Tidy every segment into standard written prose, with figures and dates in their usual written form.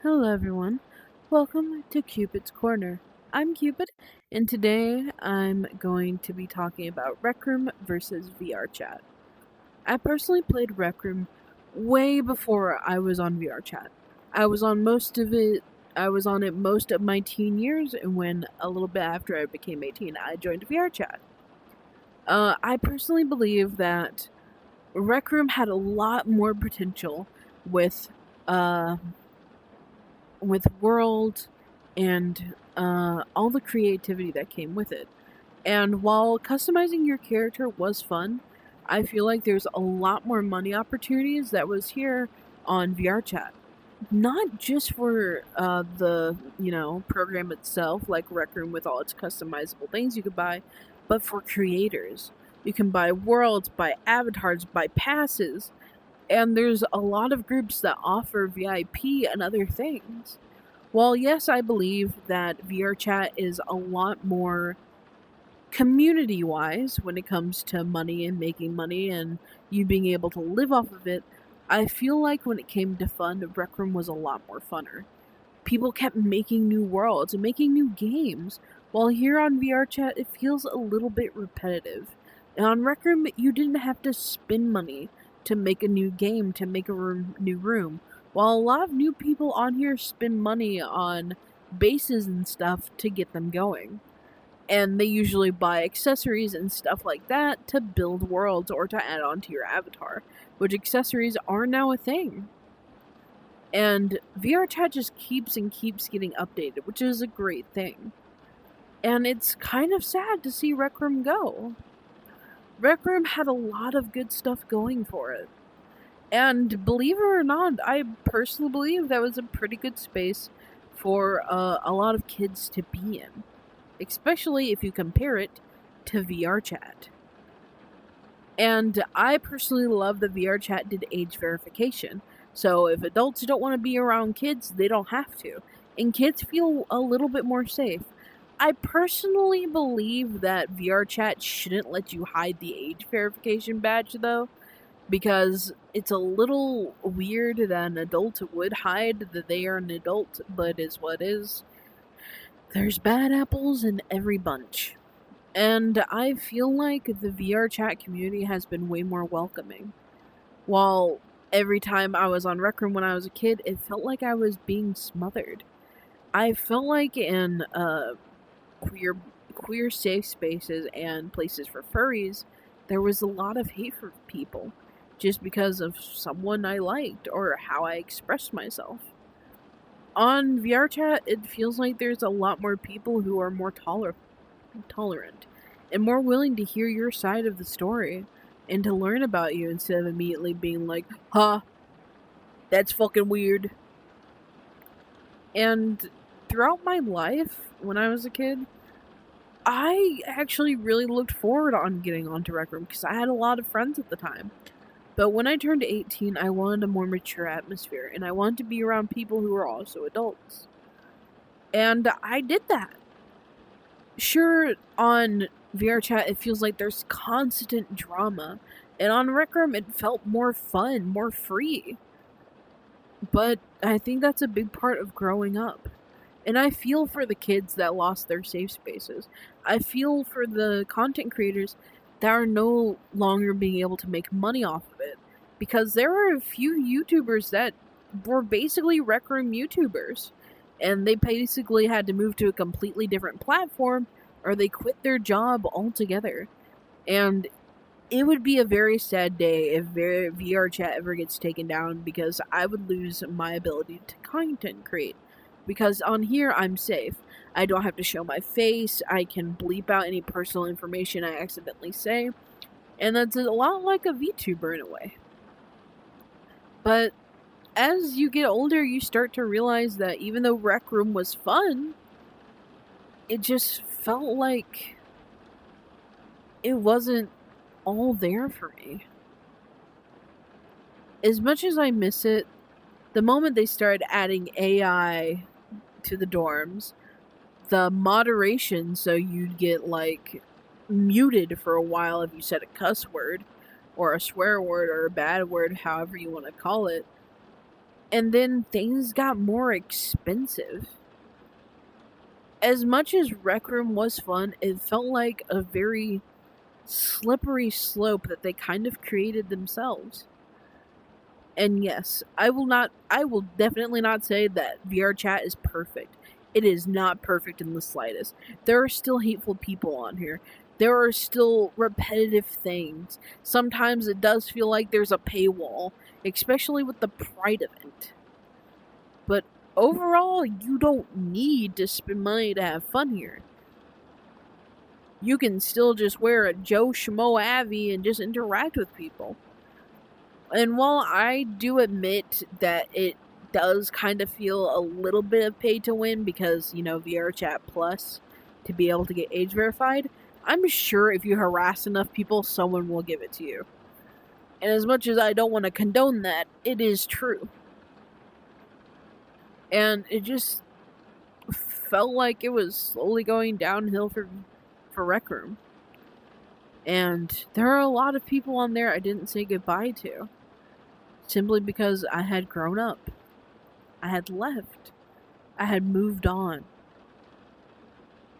Hello everyone, welcome to Cupid's Corner. I'm Cupid, and today I'm going to be talking about RecRoom versus VRChat. I personally played RecRoom way before I was on VRChat. I was on most of it. I was on it most of my teen years, and when a little bit after I became 18, I joined VRChat. I personally believe that RecRoom had a lot more potential with uh, world and all the creativity that came with it. And while customizing your character was fun, I feel like there's a lot more money opportunities that was here on VRChat. Not just for the program itself, like Rec Room with all its customizable things you could buy, but for creators. You can buy worlds, buy avatars, buy passes, and there's a lot of groups that offer VIP and other things. While yes, I believe that VRChat is a lot more community wise when it comes to money and making money and you being able to live off of it, I feel like when it came to fun, Rec Room was a lot more funner. People kept making new worlds and making new games, while here on VRChat it feels a little bit repetitive. And on Rec Room, you didn't have to spend money to make a new game, to make a new room, while a lot of new people on here spend money on bases and stuff to get them going. And they usually buy accessories and stuff like that to build worlds or to add on to your avatar, which accessories are now a thing. And VRChat just keeps and keeps getting updated, which is a great thing. And it's kind of sad to see Rec Room go. Rec Room had a lot of good stuff going for it. And believe it or not, I personally believe that was a pretty good space for a lot of kids to be in, especially if you compare it to VRChat. And I personally love that VRChat did age verification. So if adults don't want to be around kids, they don't have to. And kids feel a little bit more safe. I personally believe that VRChat shouldn't let you hide the age verification badge, though, because it's a little weird that an adult would hide that they are an adult, but is what is. There's bad apples in every bunch. And I feel like the VRChat community has been way more welcoming. While every time I was on Rec Room when I was a kid, it felt like I was being smothered. I felt like in queer safe spaces and places for furries, there was a lot of hate for people just because of someone I liked or how I expressed myself. On VRChat, it feels like there's a lot more people who are more tolerant and more willing to hear your side of the story and to learn about you instead of immediately being like, huh, that's fucking weird. And throughout my life, when I was a kid, I actually really looked forward on getting onto Rec Room because I had a lot of friends at the time. But when I turned 18, I wanted a more mature atmosphere, and I wanted to be around people who were also adults. And I did that. Sure, on VRChat, it feels like there's constant drama, and on Rec Room, it felt more fun, more free. But I think that's a big part of growing up. And I feel for the kids that lost their safe spaces. I feel for the content creators that are no longer being able to make money off of it. Because there were a few YouTubers that were basically Rec Room YouTubers. And they basically had to move to a completely different platform or they quit their job altogether. And it would be a very sad day if VRChat ever gets taken down because I would lose my ability to content create. Because on here, I'm safe. I don't have to show my face. I can bleep out any personal information I accidentally say. And that's a lot like a VTuber in a way. But as you get older, you start to realize that even though Rec Room was fun, it just felt like it wasn't all there for me. As much as I miss it, the moment they started adding AI to the dorms, the moderation, so you'd get like muted for a while if you said a cuss word or a swear word or a bad word, however you want to call it, And then things got more expensive. As much as Rec Room was fun, it felt like a very slippery slope that they kind of created themselves. And yes, I will definitely not say that VRChat is perfect. It is not perfect in the slightest. There are still hateful people on here. There are still repetitive things. Sometimes it does feel like there's a paywall, especially with the Pride event. But overall, you don't need to spend money to have fun here. You can still just wear a Joe Schmo Avi and just interact with people. And while I do admit that it does kind of feel a little bit of pay to win because, VRChat Plus to be able to get age verified, I'm sure if you harass enough people, someone will give it to you. And as much as I don't want to condone that, it is true. And it just felt like it was slowly going downhill for Rec Room. And there are a lot of people on there I didn't say goodbye to. Simply because I had grown up. I had left. I had moved on.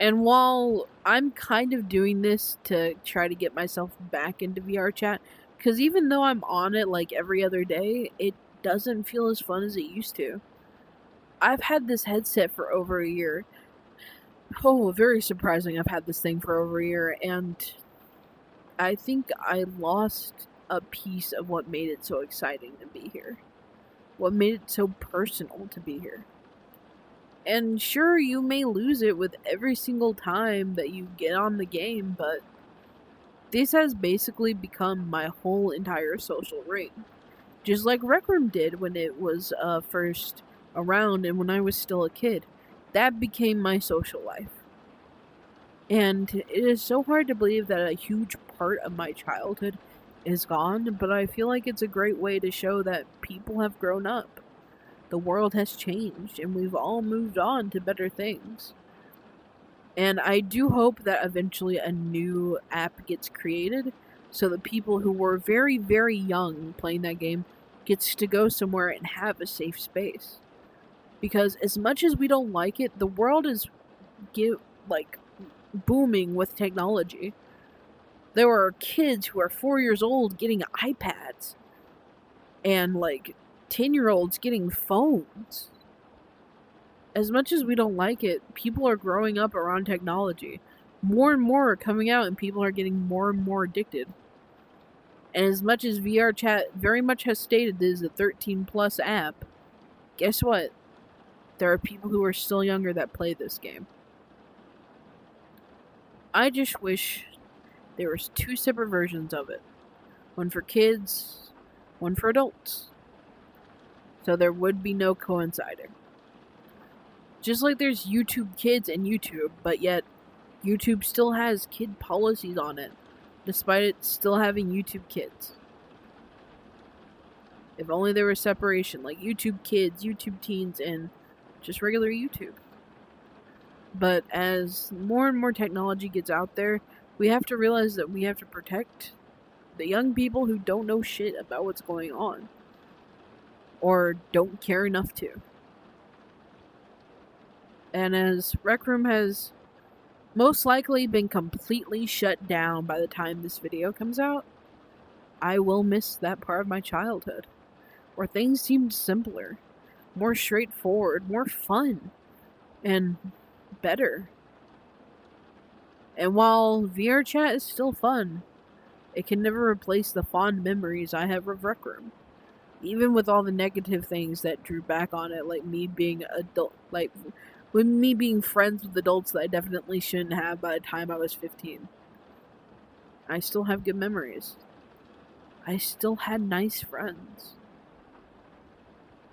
And while I'm kind of doing this to try to get myself back into VRChat, because even though I'm on it like every other day, it doesn't feel as fun as it used to. I've had this headset for over a year. Oh, very surprising I've had this thing for over a year, and I think I lost a piece of what made it so exciting to be here. What made it so personal to be here. And sure, you may lose it with every single time that you get on the game, but this has basically become my whole entire social ring. Just like Rec Room did when it was first around and when I was still a kid. That became my social life. And it is so hard to believe that a huge part of my childhood is gone, but I feel like it's a great way to show that people have grown up. The world has changed, and we've all moved on to better things. And I do hope that eventually a new app gets created, so the people who were very, very young playing that game gets to go somewhere and have a safe space. Because as much as we don't like it, the world is booming with technology. There are kids who are 4 years old getting iPads. And 10-year-olds getting phones. As much as we don't like it, people are growing up around technology. More and more are coming out and people are getting more and more addicted. And as much as VRChat very much has stated this is a 13 plus app, guess what? There are people who are still younger that play this game. I just wish there was 2 separate versions of it. One for kids, one for adults. So there would be no coinciding. Just like there's YouTube Kids and YouTube, but yet YouTube still has kid policies on it, despite it still having YouTube Kids. If only there was separation, like YouTube Kids, YouTube Teens, and just regular YouTube. But as more and more technology gets out there, we have to realize that we have to protect the young people who don't know shit about what's going on. Or don't care enough to. And as Rec Room has most likely been completely shut down by the time this video comes out, I will miss that part of my childhood. Where things seemed simpler, more straightforward, more fun, and better. And while VRChat is still fun, it can never replace the fond memories I have of Rec Room. Even with all the negative things that drew back on it, like me being me being friends with adults that I definitely shouldn't have by the time I was 15. I still have good memories. I still had nice friends.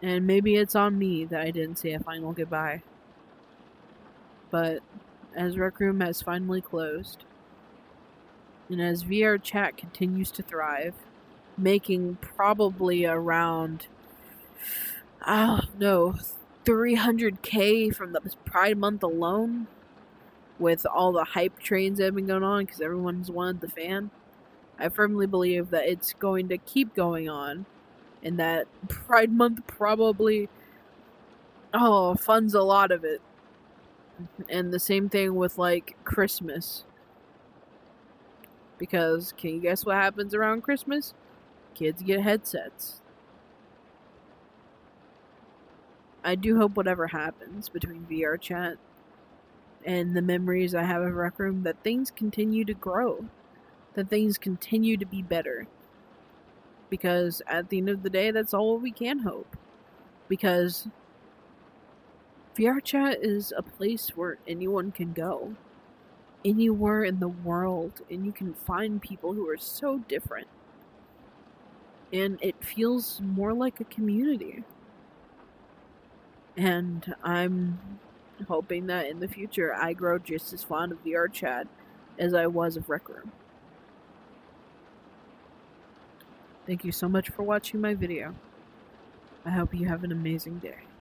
And maybe it's on me that I didn't say a final goodbye. But as Rec Room has finally closed, and as VRChat continues to thrive, making probably around, 300K from the Pride Month alone, with all the hype trains that have been going on because everyone's wanted the fan, I firmly believe that it's going to keep going on and that Pride Month probably funds a lot of it. And the same thing with like Christmas. Because can you guess what happens around Christmas? Kids get headsets. I do hope whatever happens between VRChat and the memories I have of Rec Room, that things continue to grow, that things continue to be better. Because at the end of the day, that's all we can hope. Because VRChat is a place where anyone can go, anywhere in the world, and you can find people who are so different. And it feels more like a community. And I'm hoping that in the future I grow just as fond of VRChat as I was of Rec Room. Thank you so much for watching my video. I hope you have an amazing day.